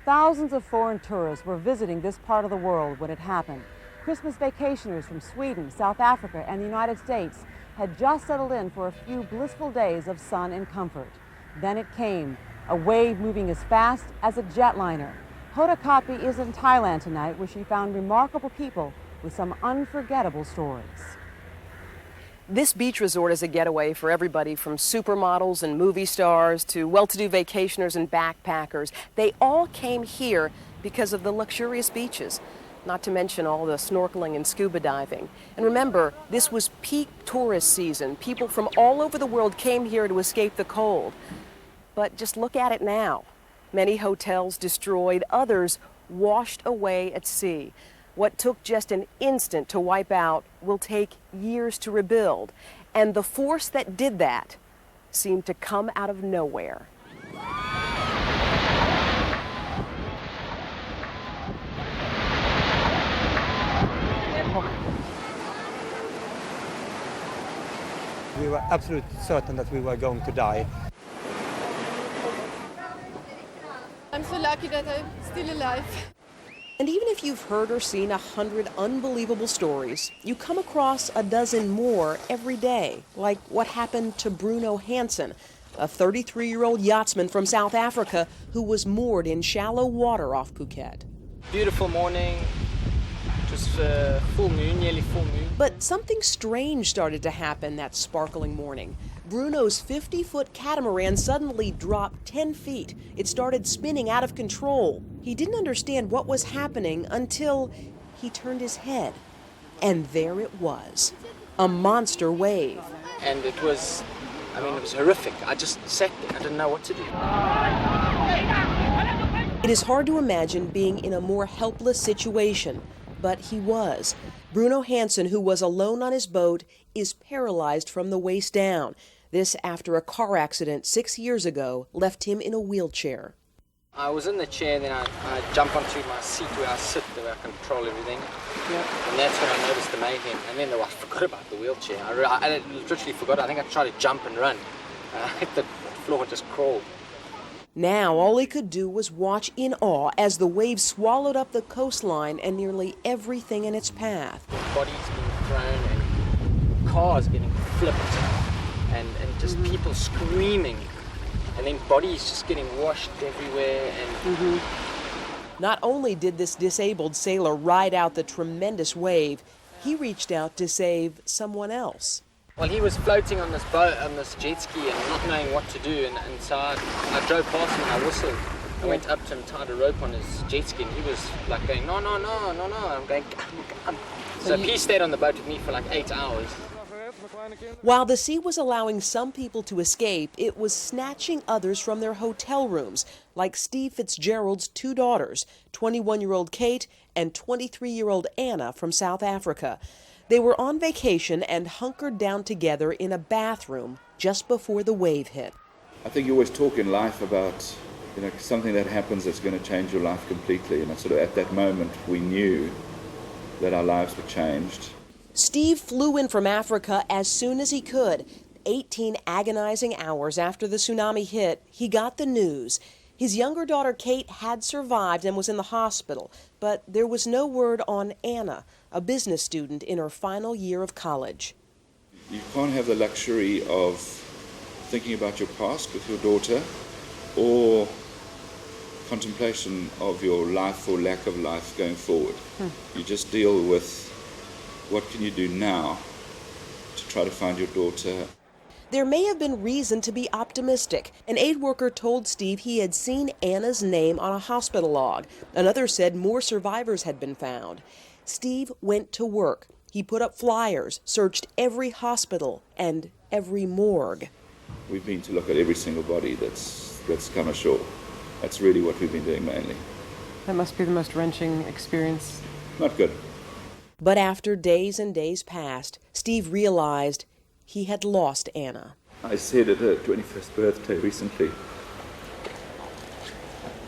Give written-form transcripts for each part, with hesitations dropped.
Thousands of foreign tourists were visiting this part of the world when it happened. Christmas vacationers from Sweden, South Africa, and the United States had just settled in for a few blissful days of sun and comfort. Then it came, a wave moving as fast as a jetliner. Hoda Kotb is in Thailand tonight, where she found remarkable people with some unforgettable stories. This beach resort is a getaway for everybody from supermodels and movie stars to well-to-do vacationers and backpackers. They all came here because of the luxurious beaches, not to mention all the snorkeling and scuba diving. And remember, this was peak tourist season. People from all over the world came here to escape the cold. But just look at it now. Many hotels destroyed, others washed away at sea. What took just an instant to wipe out will take years to rebuild. And the force that did that seemed to come out of nowhere. We were absolutely certain that we were going to die. I'm so lucky that I'm still alive. And even if you've heard or seen 100 unbelievable stories, you come across a dozen more every day, like what happened to Bruno Hansen, a 33-year-old yachtsman from South Africa who was moored in shallow water off Phuket. Beautiful morning, just full moon, nearly full moon. But something strange started to happen that sparkling morning. Bruno's 50-foot catamaran suddenly dropped 10 feet. It started spinning out of control. He didn't understand what was happening until he turned his head. And there it was, a monster wave. And it was horrific. I just sat there. I didn't know what to do. It is hard to imagine being in a more helpless situation, but he was. Bruno Hansen, who was alone on his boat, is paralyzed from the waist down. This after a car accident 6 years ago left him in a wheelchair. I was in the chair, then I jumped onto my seat where I sit, where I control everything. Yep. And that's when I noticed the mayhem. And then I forgot about the wheelchair. I literally forgot. I think I tried to jump and run. The floor just crawled. Now all he could do was watch in awe as the waves swallowed up the coastline and nearly everything in its path. Bodies being thrown and cars getting flipped and just people screaming. And then bodies just getting washed everywhere. And Not only did this disabled sailor ride out the tremendous wave, he reached out to save someone else. Well, he was floating on this boat, on this jet ski, and not knowing what to do. And so I drove past him and I whistled. I went up to him, tied a rope on his jet ski, and he was like going, no. I'm going, come. So he stayed on the boat with me for like 8 hours. While the sea was allowing some people to escape, it was snatching others from their hotel rooms, like Steve Fitzgerald's two daughters, 21-year-old Kate and 23-year-old Anna from South Africa. They were on vacation and hunkered down together in a bathroom just before the wave hit. I think you always talk in life about, something that happens that's going to change your life completely. And sort of at that moment, we knew that our lives were changed. Steve flew in from Africa as soon as he could. 18 agonizing hours after the tsunami hit, he got the news. His younger daughter Kate had survived and was in the hospital, but there was no word on Anna, a business student in her final year of college. You can't have the luxury of thinking about your past with your daughter or contemplation of your life or lack of life going forward. You just deal with what can you do now to try to find your daughter. There may have been reason to be optimistic. An aid worker told Steve he had seen Anna's name on a hospital log. Another said more survivors had been found. Steve went to work. He put up flyers, searched every hospital and every morgue. We've been to look at every single body that's come ashore. That's really what we've been doing mainly. That must be the most wrenching experience. Not good. But after days and days passed, Steve realized he had lost Anna. I said at her 21st birthday recently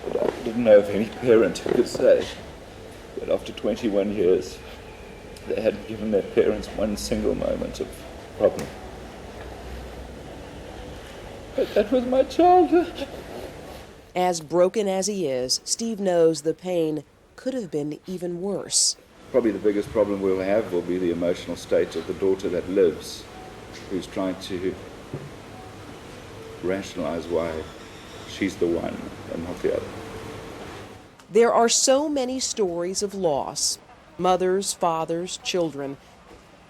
that I didn't know of any parent who could say that after 21 years they hadn't given their parents one single moment of problem. But that was my childhood. As broken as he is, Steve knows the pain could have been even worse. Probably the biggest problem we'll have will be the emotional state of the daughter that lives, who's trying to rationalize why she's the one and not the other. There are so many stories of loss, mothers, fathers, children,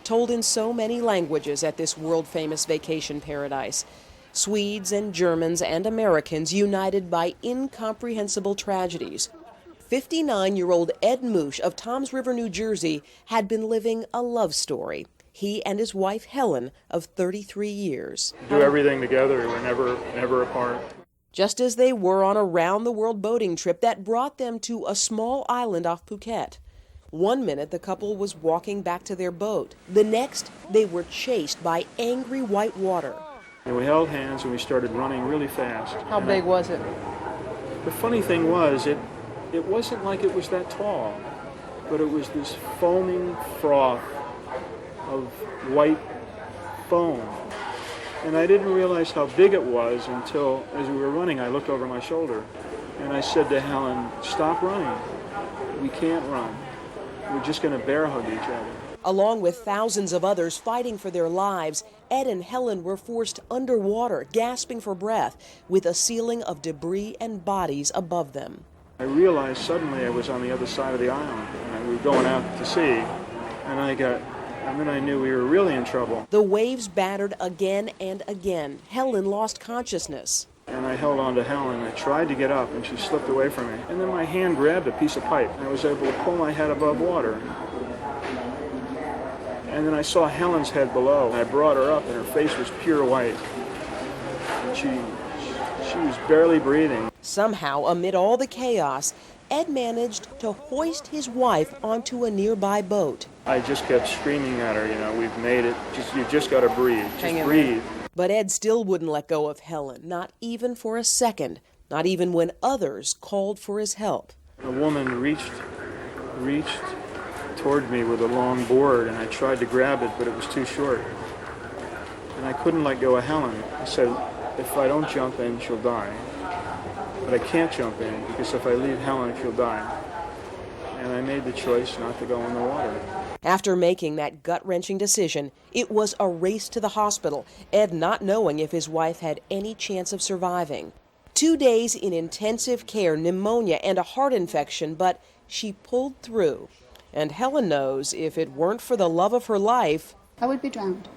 told in so many languages at this world-famous vacation paradise. Swedes and Germans and Americans united by incomprehensible tragedies. 59-year-old Ed Moosh of Toms River, New Jersey, had been living a love story. He and his wife, Helen, of 33 years. Do everything together. We're never apart. Just as they were on a round-the-world boating trip that brought them to a small island off Phuket. One minute, the couple was walking back to their boat. The next, they were chased by angry white water. And we held hands and we started running really fast. How big was it? The funny thing was, it wasn't like it was that tall, but it was this foaming froth of white foam. And I didn't realize how big it was until, as we were running, I looked over my shoulder. And I said to Helen, "Stop running. We can't run. We're just going to bear hug each other." Along with thousands of others fighting for their lives, Ed and Helen were forced underwater, gasping for breath, with a ceiling of debris and bodies above them. I realized suddenly I was on the other side of the island, and we were going out to sea, and then I knew we were really in trouble. The waves battered again and again. Helen lost consciousness. And I held on to Helen. I tried to get up, and she slipped away from me. And then my hand grabbed a piece of pipe, and I was able to pull my head above water. And then I saw Helen's head below, and I brought her up, and her face was pure white. And she was barely breathing. Somehow, amid all the chaos, Ed managed to hoist his wife onto a nearby boat. I just kept screaming at her, "We've made it. You just got to breathe. Just breathe." But Ed still wouldn't let go of Helen, not even for a second, not even when others called for his help. A woman reached toward me with a long board, and I tried to grab it, but it was too short. And I couldn't let go of Helen. I said, "If I don't jump in, she'll die. But I can't jump in, because if I leave Helen, she'll die." And I made the choice not to go in the water. After making that gut-wrenching decision, it was a race to the hospital, Ed not knowing if his wife had any chance of surviving. 2 days in intensive care, pneumonia, and a heart infection, but she pulled through. And Helen knows if it weren't for the love of her life, I would be drowned.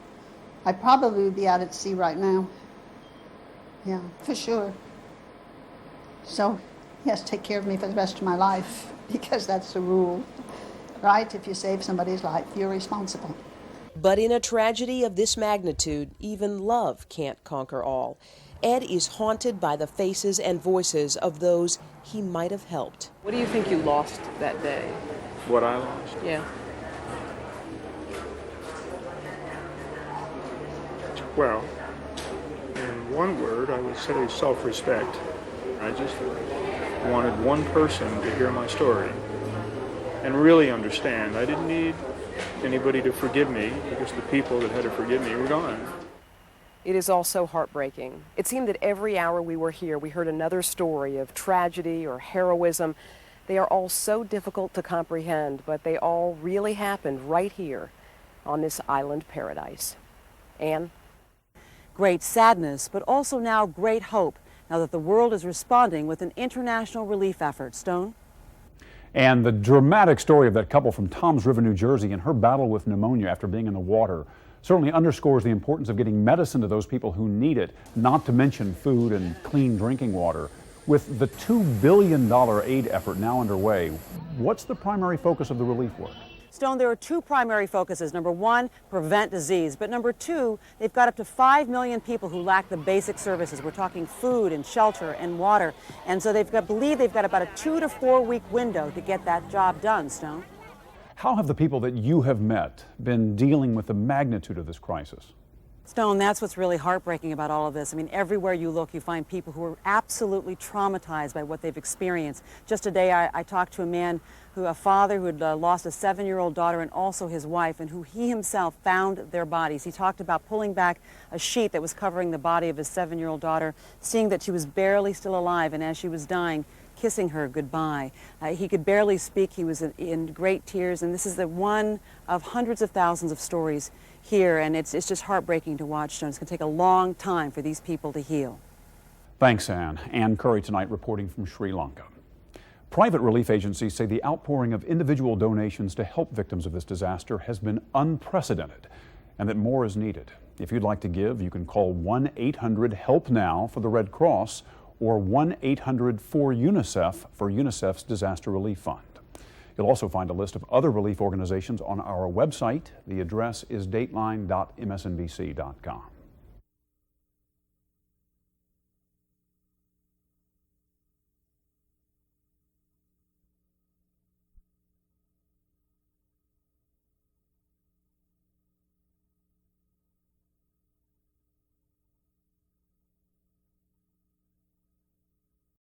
I'd probably be out at sea right now. Yeah, for sure. So, yes, take care of me for the rest of my life, because that's the rule. Right? If you save somebody's life, you're responsible. But in a tragedy of this magnitude, even love can't conquer all. Ed is haunted by the faces and voices of those he might have helped. What do you think you lost that day? What I lost? Yeah. Well, in one word, I would say self-respect. I just wanted one person to hear my story and really understand. I didn't need anybody to forgive me, because the people that had to forgive me were gone. It is all so heartbreaking. It seemed that every hour we were here, we heard another story of tragedy or heroism. They are all so difficult to comprehend, but they all really happened right here on this island paradise. Anne? Great sadness, but also now great hope, now that the world is responding with an international relief effort. Stone? And the dramatic story of that couple from Toms River, New Jersey, and her battle with pneumonia after being in the water certainly underscores the importance of getting medicine to those people who need it, not to mention food and clean drinking water. With the $2 billion aid effort now underway, what's the primary focus of the relief work? Stone, there are two primary focuses. Number one, prevent disease. But number two, they've got up to 5 million people who lack the basic services. We're talking food and shelter and water. And so believe they've got about a 2 to 4 week window to get that job done, Stone. How have the people that you have met been dealing with the magnitude of this crisis? Stone, that's what's really heartbreaking about all of this. I mean, everywhere you look, you find people who are absolutely traumatized by what they've experienced. Just today, I talked to a father who had lost a 7-year-old daughter and also his wife, and who he himself found their bodies. He talked about pulling back a sheet that was covering the body of his 7-year-old daughter, seeing that she was barely still alive, and as she was dying, kissing her goodbye. He could barely speak. He was in great tears, and this is the one of hundreds of thousands of stories here, and it's just heartbreaking to watch. Stone. It's going to take a long time for these people to heal. Thanks, Ann. Ann Curry tonight reporting from Sri Lanka. Private relief agencies say the outpouring of individual donations to help victims of this disaster has been unprecedented and that more is needed. If you'd like to give, you can call 1-800-HELP-NOW for the Red Cross or 1-800-4UNICEF for UNICEF's Disaster Relief Fund. You'll also find a list of other relief organizations on our website. The address is dateline.msnbc.com.